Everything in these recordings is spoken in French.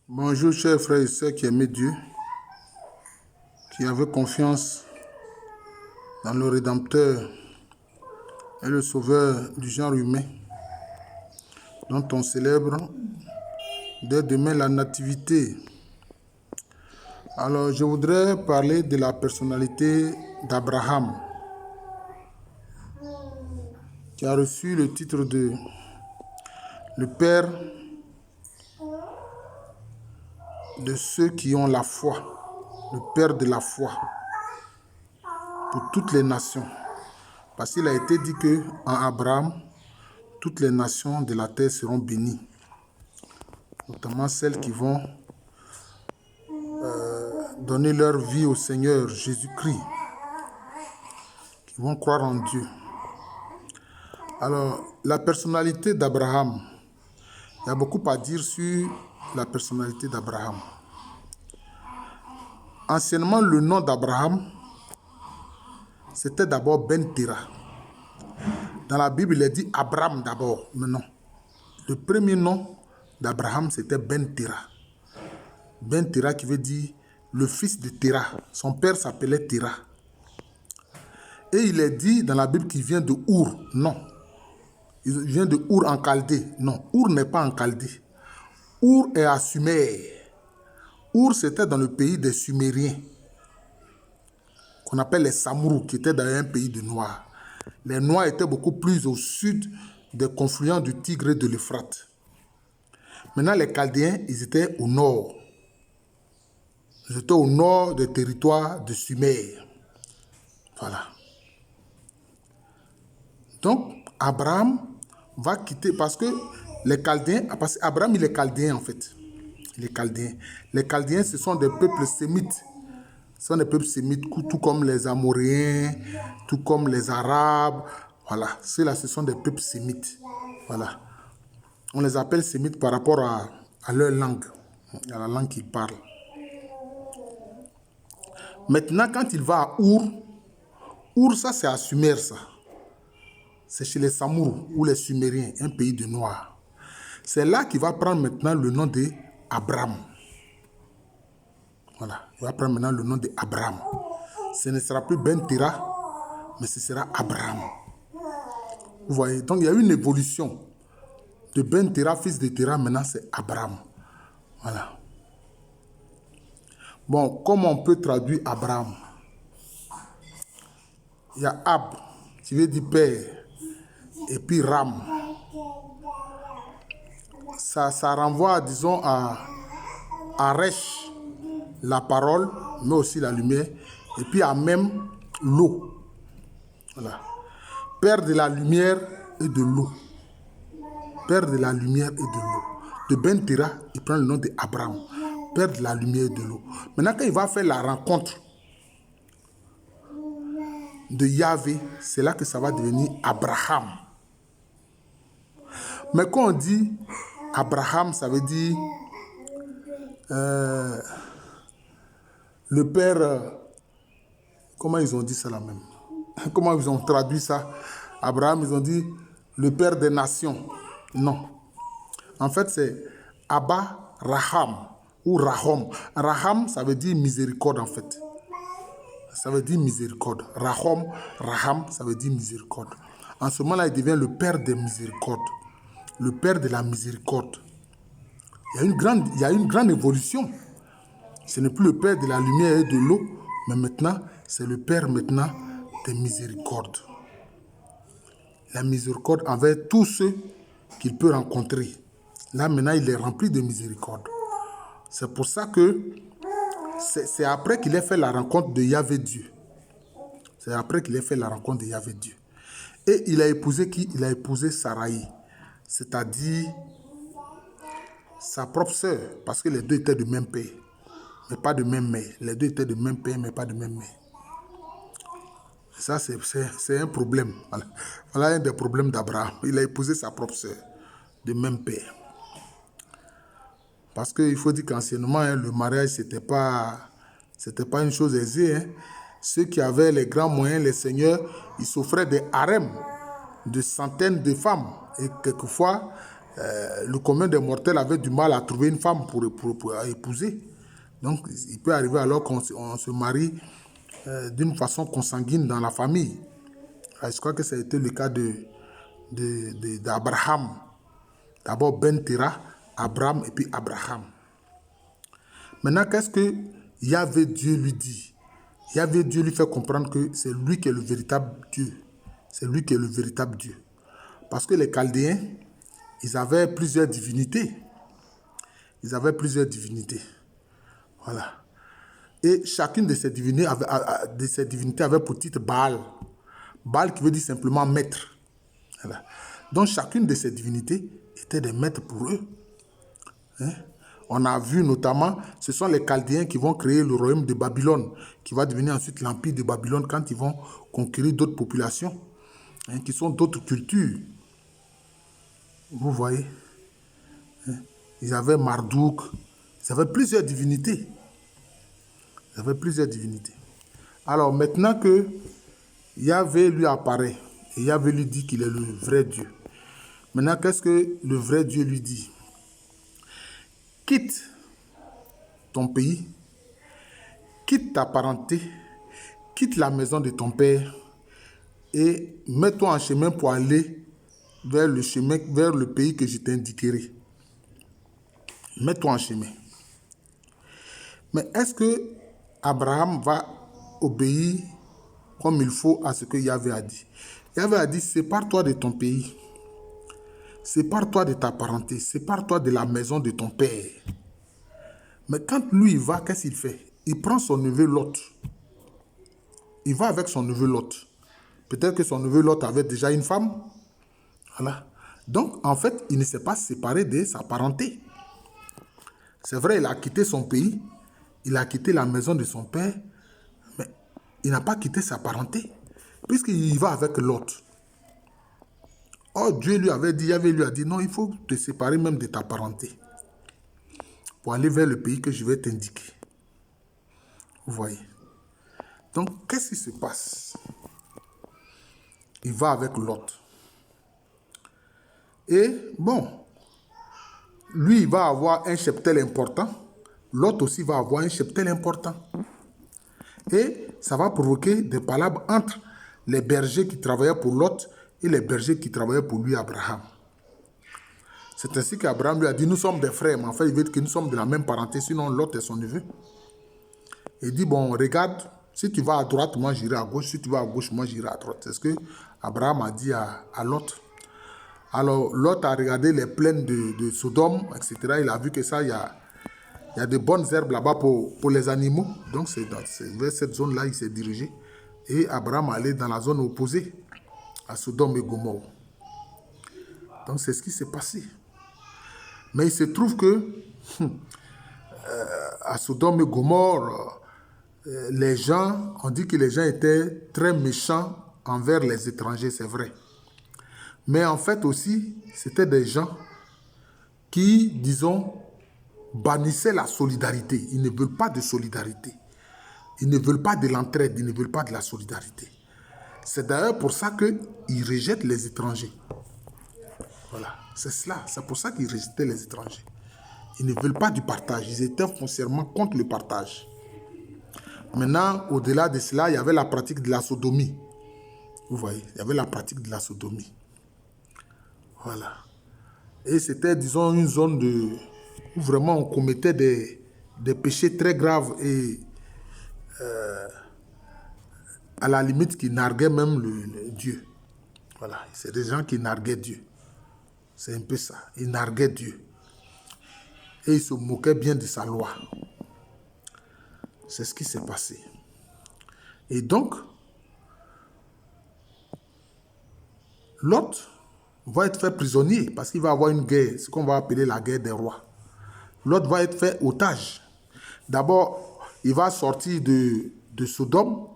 Bonjour chers frères et sœurs qui aimaient Dieu, qui avaient confiance dans le Rédempteur et le Sauveur du genre humain, dont on célèbre dès demain la nativité. Alors je voudrais parler de la personnalité d'Abraham, qui a reçu le titre de le père de ceux qui ont la foi, le père de la foi pour toutes les nations. Parce qu'il a été dit qu'en Abraham, toutes les nations de la terre seront bénies, notamment celles qui vont donner leur vie au Seigneur Jésus-Christ, qui vont croire en Dieu. Alors, la personnalité d'Abraham, il y a beaucoup à dire sur la personnalité d'Abraham. Anciennement, le nom d'Abraham, c'était d'abord Ben Terah. Dans la Bible, il est dit Abraham d'abord, mais non. Le premier nom d'Abraham, c'était Ben Terah. Ben Terah qui veut dire le fils de Terah. Son père s'appelait Terah. Et il est dit dans la Bible qu'il vient de Our. Non. Il vient de Our en Chaldée. Non, Our n'est pas en Chaldée. Our est à Sumer. Our, c'était dans le pays des Sumériens, qu'on appelle les Samourous, qui étaient dans un pays de Noirs. Les Noirs étaient beaucoup plus au sud des confluents du Tigre et de l'Euphrate. Maintenant, les Chaldéens, ils étaient au nord. Ils étaient au nord des territoires de Sumer. Voilà. Donc, Abraham va quitter, parce que les Chaldéens, parce qu'Abraham, il est Chaldéen en fait. Il est Chaldéen. Les Chaldéens, ce sont des peuples sémites. Ce sont des peuples sémites, tout comme les Amoréens, tout comme les Arabes. Voilà, ceux-là, ce sont des peuples sémites. Voilà. On les appelle sémites par rapport à leur langue, à la langue qu'ils parlent. Maintenant, quand il va à Our, ça c'est à Sumer, ça. C'est chez les Samourous ou les Sumériens, un pays de Noirs. C'est là qu'il va prendre maintenant le nom d'Abraham. Voilà, il va prendre maintenant le nom d'Abraham. Ce ne sera plus Ben Terah, mais ce sera Abraham. Vous voyez, donc il y a eu une évolution. De Ben Terah, fils de Terah, maintenant c'est Abraham. Voilà. Bon, comment on peut traduire Abraham? Il y a Ab, qui veut dire père, et puis Ram. Ça renvoie, disons, à Resh, la parole, mais aussi la lumière, et puis à même l'eau. Voilà. Père de la lumière et de l'eau. Père de la lumière et de l'eau. De Ben Terah, il prend le nom d'Abraham. Père de la lumière et de l'eau. Maintenant, quand il va faire la rencontre de Yahvé, c'est là que ça va devenir Abraham. Mais quand on dit Abraham, ça veut dire le père. Comment ils ont dit ça là même? Comment ils ont traduit ça? Abraham, ils ont dit le père des nations. Non. En fait, c'est Abba Raham ou Rahom. Raham, ça veut dire miséricorde en fait. Ça veut dire miséricorde. Raham, ça veut dire miséricorde. En ce moment-là, il devient le père des miséricordes. Le père de la miséricorde. Il y a une grande évolution. Ce n'est plus le père de la lumière et de l'eau, mais maintenant, c'est le père maintenant des miséricordes. La miséricorde envers tous ceux qu'il peut rencontrer. Là, maintenant, il est rempli de miséricorde. C'est pour ça que c'est après qu'il ait fait la rencontre de Yahvé Dieu. C'est après qu'il ait fait la rencontre de Yahvé Dieu. Et il a épousé qui? Il a épousé Saraï, c'est-à-dire sa propre sœur, parce que les deux étaient de même père, mais pas de même mère. Les deux étaient de même père, mais pas de même mère. Ça, c'est un problème. Voilà un des problèmes d'Abraham. Il a épousé sa propre sœur, de même père. Parce qu'il faut dire qu'anciennement, le mariage, c'était pas une chose aisée. Ceux qui avaient les grands moyens, les seigneurs, ils s'offraient des harems de centaines de femmes. Et quelquefois, le commun des mortels avait du mal à trouver une femme pour épouser. Donc, il peut arriver alors qu'on se marie d'une façon consanguine dans la famille. Je crois que ça a été le cas d'Abraham. D'abord Ben Terah, Abraham et puis Abraham. Maintenant, qu'est-ce que Yahvé Dieu lui dit? Yahvé Dieu lui fait comprendre que c'est lui qui est le véritable Dieu. C'est lui qui est le véritable Dieu. Parce que les Chaldéens, ils avaient plusieurs divinités. Ils avaient plusieurs divinités. Voilà. Et chacune de ces divinités avait pour titre Baal. Baal qui veut dire simplement maître. Voilà. Donc chacune de ces divinités était des maîtres pour eux. Hein? On a vu notamment, ce sont les Chaldéens qui vont créer le royaume de Babylone, qui va devenir ensuite l'empire de Babylone quand ils vont conquérir d'autres populations, hein, qui sont d'autres cultures. Vous voyez, hein? Ils avaient Marduk, ils avaient plusieurs divinités. Ils avaient plusieurs divinités. Alors maintenant que Yahvé lui apparaît, et Yahvé lui dit qu'il est le vrai Dieu. Maintenant, qu'est-ce que le vrai Dieu lui dit? Quitte ton pays, quitte ta parenté, quitte la maison de ton père et mets-toi en chemin pour aller vers le pays que je t'indiquerai. Mets-toi en chemin. Mais est-ce que Abraham va obéir comme il faut à ce que Yahvé a dit? Yahvé a dit, sépare-toi de ton pays, sépare-toi de ta parenté, sépare-toi de la maison de ton père. Mais quand lui il va, qu'est-ce qu'il fait? Il prend son neveu Lot. Il va avec son neveu Lot. Peut-être que son neveu Lot avait déjà une femme. Voilà. Donc, en fait, il ne s'est pas séparé de sa parenté. C'est vrai, il a quitté son pays, il a quitté la maison de son père, mais il n'a pas quitté sa parenté, puisqu'il va avec Lot. Or, Dieu lui avait dit, Yahvé lui a dit, non, il faut te séparer même de ta parenté pour aller vers le pays que je vais t'indiquer. Vous voyez. Donc, qu'est-ce qui se passe? Il va avec Lot. Et bon, lui, il va avoir un cheptel important. Lot aussi va avoir un cheptel important. Et ça va provoquer des palabres entre les bergers qui travaillaient pour Lot et les bergers qui travaillaient pour lui, Abraham. C'est ainsi qu'Abraham lui a dit, nous sommes des frères, mais en fait, il veut dire que nous sommes de la même parenté, sinon Lot est son neveu. Il dit, bon, regarde, si tu vas à droite, moi j'irai à gauche, si tu vas à gauche, moi j'irai à droite. C'est ce que Abraham a dit à Lot. Alors, Lot a regardé les plaines de Sodome, etc. Il a vu que ça, il y a de bonnes herbes là-bas pour les animaux. Donc, c'est vers cette zone-là il s'est dirigé. Et Abraham allait dans la zone opposée à Sodome et Gomorrhe. Donc, c'est ce qui s'est passé. Mais il se trouve que à Sodome et Gomorrhe, les gens, on dit que les gens étaient très méchants envers les étrangers, c'est vrai. Mais en fait aussi, c'était des gens qui, disons, bannissaient la solidarité. Ils ne veulent pas de solidarité. Ils ne veulent pas de l'entraide, ils ne veulent pas de la solidarité. C'est d'ailleurs pour ça qu'ils rejettent les étrangers. Voilà, c'est cela. C'est pour ça qu'ils rejetaient les étrangers. Ils ne veulent pas du partage. Ils étaient foncièrement contre le partage. Maintenant, au-delà de cela, il y avait la pratique de la sodomie. Vous voyez, il y avait la pratique de la sodomie. Voilà. Et c'était, disons, une zone où vraiment on commettait des péchés très graves et à la limite qui narguaient même le Dieu. Voilà, c'est des gens qui narguaient Dieu. C'est un peu ça. Ils narguaient Dieu. Et ils se moquaient bien de sa loi. C'est ce qui s'est passé. Et donc, Lot va être fait prisonnier parce qu'il va avoir une guerre, ce qu'on va appeler la guerre des rois. Lot va être fait otage. D'abord, il va sortir de Sodome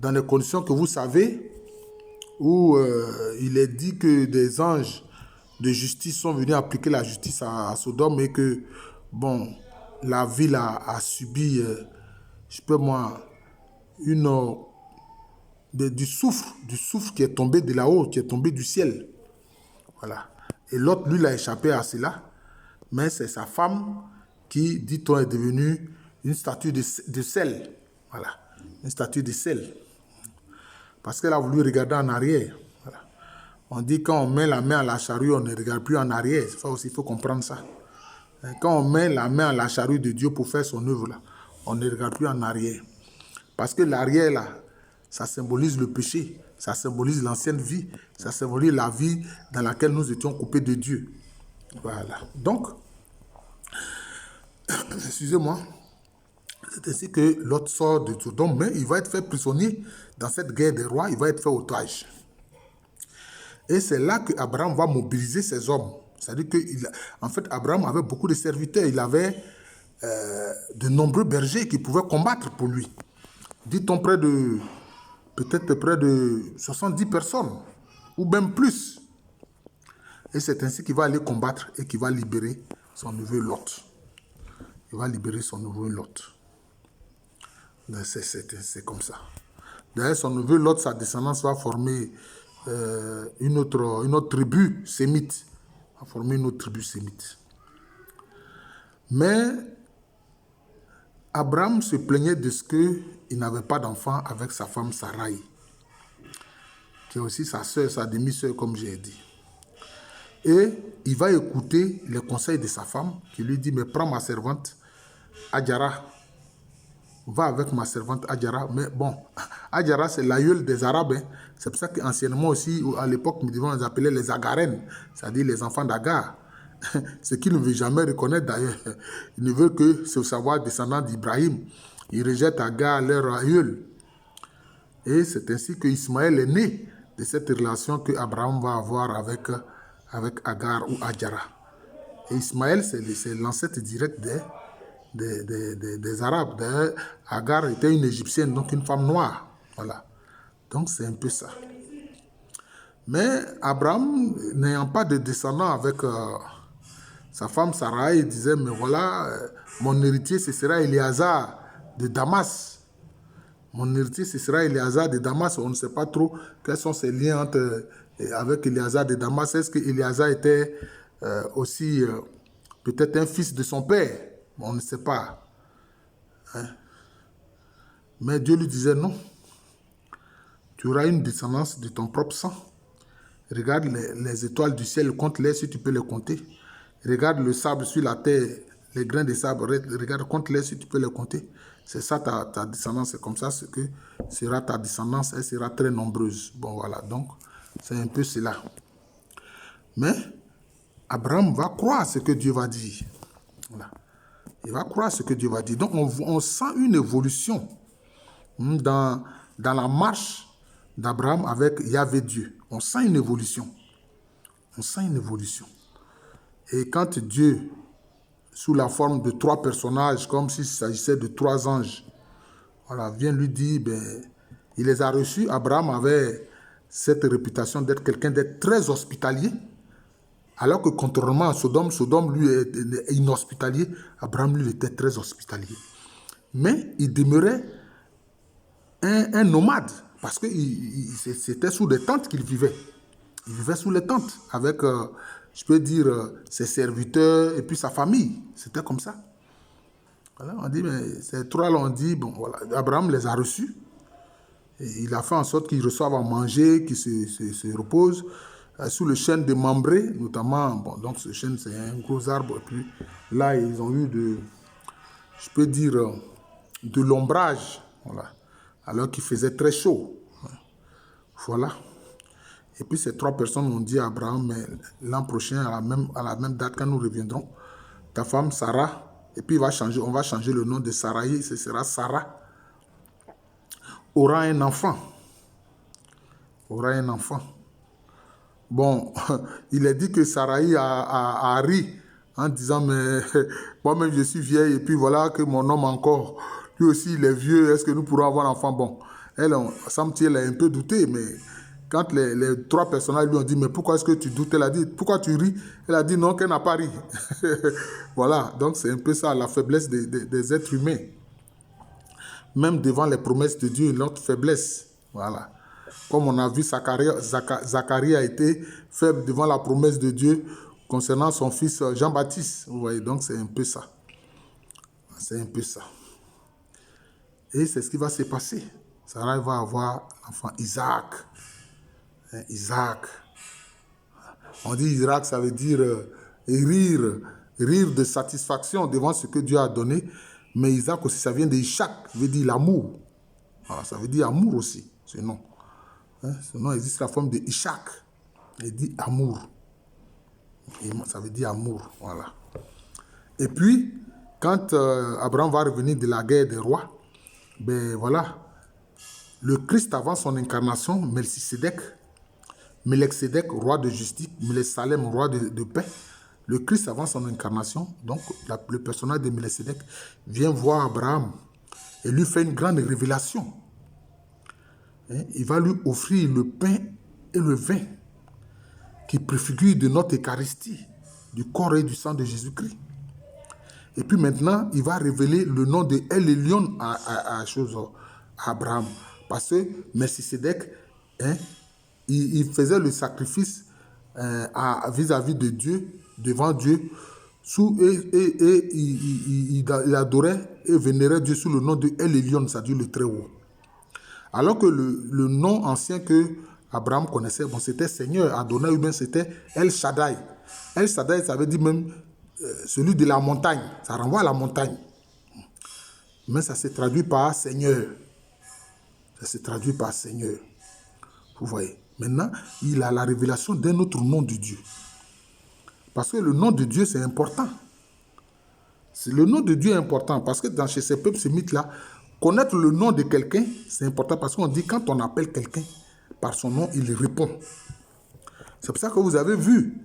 dans les conditions que vous savez, où il est dit que des anges de justice sont venus appliquer la justice à Sodome et que, bon, la ville a subi, du soufre qui est tombé de là-haut, qui est tombé du ciel. Voilà. Et l'autre, lui, il a échappé à cela. Mais c'est sa femme qui, dit-on, est devenue une statue de sel. Voilà, une statue de sel. Parce qu'elle a voulu regarder en arrière. Voilà. On dit quand on met la main à la charrue, on ne regarde plus en arrière. Ça aussi, il faut comprendre ça. Quand on met la main à la charrue de Dieu pour faire son œuvre, là, on ne regarde plus en arrière. Parce que l'arrière, là, ça symbolise le péché, ça symbolise l'ancienne vie, ça symbolise la vie dans laquelle nous étions coupés de Dieu. Voilà. Donc, excusez-moi, c'est ainsi que l'autre sort de Sodome, mais il va être fait prisonnier dans cette guerre des rois, il va être fait otage. Et c'est là qu'Abraham va mobiliser ses hommes. C'est-à-dire qu'en fait, Abraham avait beaucoup de serviteurs. Il avait de nombreux bergers qui pouvaient combattre pour lui. Dit-on peut-être près de 70 personnes, ou même plus. Et c'est ainsi qu'il va aller combattre et qu'il va libérer son neveu Lot. Il va libérer son neveu Lot. C'est comme ça. D'ailleurs, son neveu Lot, sa descendance va former une autre tribu sémite. Va former une autre tribu sémite. Mais Abraham se plaignait de ce qu'il n'avait pas d'enfant avec sa femme Sarai, qui est aussi sa soeur, sa demi-soeur, comme j'ai dit. Et il va écouter les conseils de sa femme, qui lui dit, mais prends ma servante Hajara. Va avec ma servante Hajara. Mais bon, Hajara, c'est l'aïeul des Arabes. Hein. C'est pour ça qu'anciennement aussi, à l'époque, nous devons les appeler les Agarènes, c'est-à-dire les enfants d'Agar. Ce qu'ils ne veulent jamais reconnaître d'ailleurs. Ils ne veulent que se savoir descendant d'Ibrahim. Ils rejettent Agar, leur aïeul. Et c'est ainsi que Ismaël est né de cette relation que Abraham va avoir avec Agar ou Hajara. Et Ismaël, c'est l'ancêtre direct des Arabes. D'ailleurs, Agar était une Égyptienne, donc une femme noire. Voilà. Donc c'est un peu ça. Mais Abraham, n'ayant pas de descendant avec sa femme Sarai, disait, mais voilà, mon héritier, ce sera Éléazar de Damas. Mon héritier, ce sera Éléazar de Damas. On ne sait pas trop quels sont ses liens avec Éléazar de Damas. Est-ce que Éléazar était aussi peut-être un fils de son père? On ne sait pas. Hein? Mais Dieu lui disait, non. Tu auras une descendance de ton propre sang. Regarde les étoiles du ciel, compte-les si tu peux les compter. Regarde le sable sur la terre, les grains de sable, regarde, compte-les si tu peux les compter. C'est ça ta descendance, c'est comme ça que sera ta descendance, elle sera très nombreuse. Bon voilà, donc c'est un peu cela. Mais Abraham va croire ce que Dieu va dire. Voilà. Il va croire ce que Dieu va dire. Donc on sent une évolution dans la marche d'Abraham avec Yahvé Dieu. On sent une évolution. On sent une évolution. Et quand Dieu, sous la forme de 3 personnages, comme s'il s'agissait de 3 anges, voilà, vient lui dire, il les a reçus. Abraham avait cette réputation d'être quelqu'un d'être très hospitalier, alors que contrairement à Sodome lui est inhospitalier, Abraham lui était très hospitalier. Mais il demeurait un nomade, parce que c'était sous des tentes qu'il vivait. Il vivait sous les tentes avec, je peux dire, ses serviteurs et puis sa famille. C'était comme ça. Voilà, on dit, mais ces 3-là, on dit, bon, voilà, Abraham les a reçus. Et il a fait en sorte qu'ils reçoivent à manger, qu'ils se reposent sous le chêne de Mambré, notamment. Bon, donc ce chêne, c'est un gros arbre. Et puis là, ils ont eu je peux dire, de l'ombrage. Voilà. Alors qu'il faisait très chaud. Voilà. Et puis ces 3 personnes ont dit à Abraham, mais l'an prochain, à la même date, quand nous reviendrons, ta femme Sarah, et puis on va changer le nom de Sarai, ce sera Sarah, aura un enfant. Aura un enfant. Bon, il est dit que Sarai a ri en disant, mais moi-même je suis vieille, et puis voilà que mon homme encore, lui aussi il est vieux, est-ce que nous pourrons avoir un enfant? Bon, elle, semble-t-il, a un peu douté, mais quand les 3 personnages lui ont dit, mais pourquoi est-ce que tu doutes? Elle a dit, pourquoi tu ris? Elle a dit non, qu'elle n'a pas ri. Voilà, donc c'est un peu ça, la faiblesse des êtres humains. Même devant les promesses de Dieu, notre faiblesse. Voilà. Comme on a vu, Zacharie a été faible devant la promesse de Dieu concernant son fils Jean-Baptiste. Vous voyez, donc c'est un peu ça. C'est un peu ça. Et c'est ce qui va se passer. Sarah va avoir l'enfant Isaac. Isaac. On dit Isaac, ça veut dire rire de satisfaction devant ce que Dieu a donné. Mais Isaac aussi, ça vient d'Ishak, ça veut dire l'amour. Voilà, ça veut dire amour aussi, ce nom. Ce nom existe sous la forme de Ishak. Il dit amour. Et ça veut dire amour, voilà. Et puis, quand Abraham va revenir de la guerre des rois, ben voilà, le Christ avant son incarnation, Melchizedek, roi de justice, Salem, roi de paix, le Christ avant son incarnation, donc le personnage de Melchizedek vient voir Abraham et lui fait une grande révélation. Il va lui offrir le pain et le vin qui préfigurent de notre Eucharistie, du corps et du sang de Jésus-Christ. Et puis maintenant, il va révéler le nom de El Elyon à Abraham. Parce que Melchizedek, il faisait le sacrifice vis-à-vis de Dieu, devant Dieu, et il adorait et vénérait Dieu sous le nom de El Elyon, c'est-à-dire le Très-Haut. Alors que le nom ancien que Abraham connaissait, bon, c'était Seigneur Adonai, ou bien c'était El Shaddai. El Shaddai, ça veut dire même celui de la montagne. Ça renvoie à la montagne. Mais ça se traduit par Seigneur. Ça se traduit par Seigneur. Vous voyez. Maintenant, il a la révélation d'un autre nom de Dieu. Parce que le nom de Dieu, c'est important. Le nom de Dieu est important parce que chez ces peuples sémites-là, connaître le nom de quelqu'un, c'est important parce qu'on dit quand on appelle quelqu'un par son nom, il répond. C'est pour ça que vous avez vu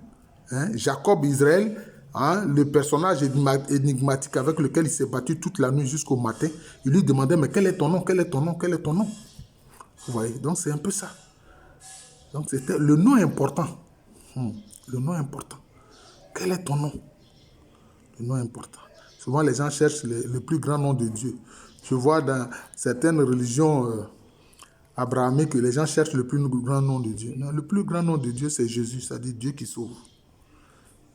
Jacob, Israël, le personnage énigmatique avec lequel il s'est battu toute la nuit jusqu'au matin. Il lui demandait, mais quel est ton nom, quel est ton nom, quel est ton nom? Vous voyez, donc c'est un peu ça. Donc c'était le nom important. Le nom important. Quel est ton nom? Le nom important. Souvent les gens cherchent le plus grand nom de Dieu. Je vois dans certaines religions abrahamiques que les gens cherchent le plus grand nom de Dieu. Non, le plus grand nom de Dieu, c'est Jésus, c'est-à-dire Dieu qui sauve.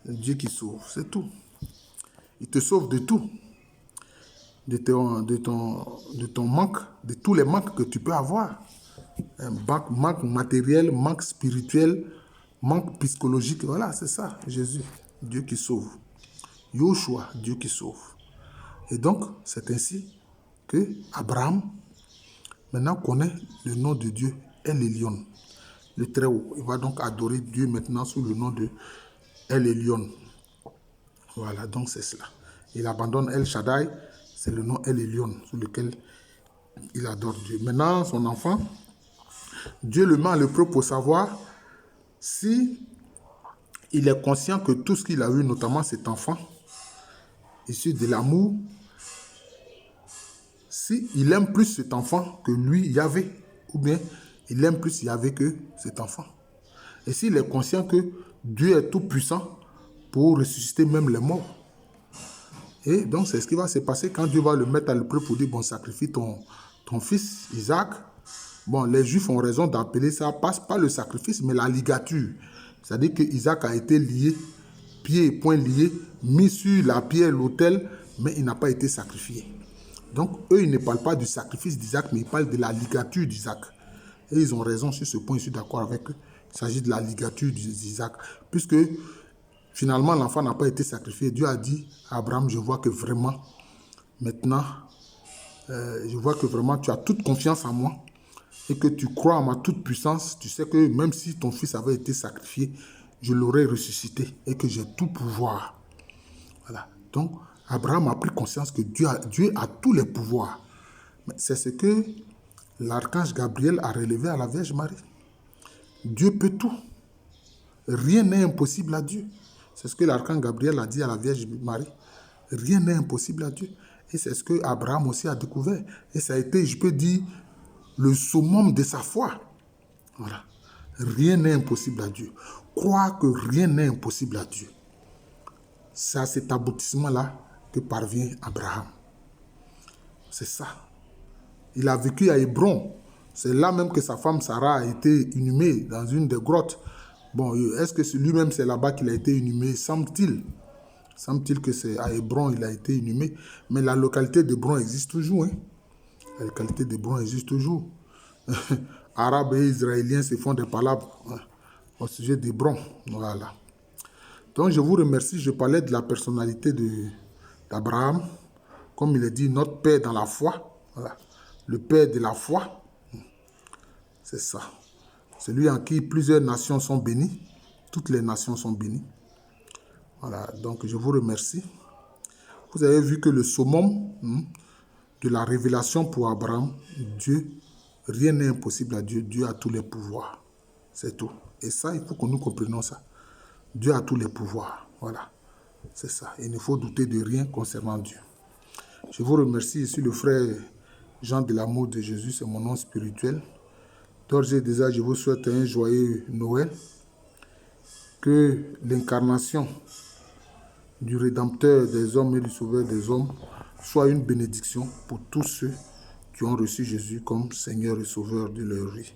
Dieu qui sauve, c'est tout. Il te sauve de tout. De ton manque, de tous les manques que tu peux avoir. Manque matériel, manque spirituel, manque psychologique. Voilà, c'est ça, Jésus, Dieu qui sauve. Yoshua, Dieu qui sauve. Et donc, c'est ainsi que Abraham maintenant connaît le nom de Dieu, El Elyon, le Très-Haut. Il va donc adorer Dieu maintenant sous le nom de El Elyon. Voilà, donc c'est cela. Il abandonne El Shaddai, c'est le nom El Elyon sous lequel il adore Dieu. Maintenant, son enfant, Dieu le met à l'épreuve pour savoir si il est conscient que tout ce qu'il a eu, notamment cet enfant, issu de l'amour, si il aime plus cet enfant que lui, Yahvé, ou bien il aime plus Yahvé que cet enfant. Et s'il est conscient que Dieu est tout puissant pour ressusciter même les morts. Et donc c'est ce qui va se passer quand Dieu va le mettre à l'épreuve pour dire, bon, sacrifie ton fils, Isaac. Bon, les Juifs ont raison d'appeler ça, pas le sacrifice, mais la ligature. C'est-à-dire que Isaac a été lié, pieds et poings liés, mis sur la pierre, l'autel, mais il n'a pas été sacrifié. Donc, eux, ils ne parlent pas du sacrifice d'Isaac, mais ils parlent de la ligature d'Isaac. Et ils ont raison sur ce point, je suis d'accord avec eux. Il s'agit de la ligature d'Isaac. Puisque, finalement, l'enfant n'a pas été sacrifié. Dieu a dit à Abraham, je vois que vraiment, maintenant, je vois que vraiment tu as toute confiance en moi et que tu crois en ma toute puissance. Tu sais que même si ton fils avait été sacrifié, je l'aurais ressuscité et que j'ai tout pouvoir. Voilà. Donc, Abraham a pris conscience que Dieu a tous les pouvoirs. C'est ce que l'archange Gabriel a relevé à la Vierge Marie. Dieu peut tout. Rien n'est impossible à Dieu. C'est ce que l'archange Gabriel a dit à la Vierge Marie. Rien n'est impossible à Dieu. Et c'est ce que Abraham aussi a découvert. Et ça a été, je peux dire, le summum de sa foi. Voilà. Rien n'est impossible à Dieu. Croire que rien n'est impossible à Dieu. C'est à cet aboutissement-là que parvient Abraham. C'est ça. Il a vécu à Hébron. C'est là même que sa femme Sarah a été inhumée dans une des grottes. Bon, est-ce que lui-même c'est là-bas qu'il a été inhumé? Semble-t-il. Semble-t-il que c'est à Hébron il a été inhumé. Mais la localité d'Hébron existe toujours. Hein. La localité d'Hébron existe toujours. Arabes et Israéliens se font des palabres au sujet d'Hébron. Voilà. Donc je vous remercie. Je parlais de la personnalité d'Abraham. Comme il est dit, notre Père dans la foi. Voilà. Le Père de la foi. C'est ça. Celui en qui plusieurs nations sont bénies. Toutes les nations sont bénies. Voilà. Donc je vous remercie. Vous avez vu que le summum de la révélation pour Abraham, Dieu, rien n'est impossible à Dieu. Dieu a tous les pouvoirs. C'est tout. Et ça, il faut que nous comprenions ça. Dieu a tous les pouvoirs. Voilà. C'est ça. Il ne faut douter de rien concernant Dieu. Je vous remercie. Je suis le frère Jean de l'amour de Jésus. C'est mon nom spirituel. D'ores et déjà, je vous souhaite un joyeux Noël. Que l'incarnation du Rédempteur des hommes et du Sauveur des hommes soit une bénédiction pour tous ceux qui ont reçu Jésus comme Seigneur et Sauveur de leur vie.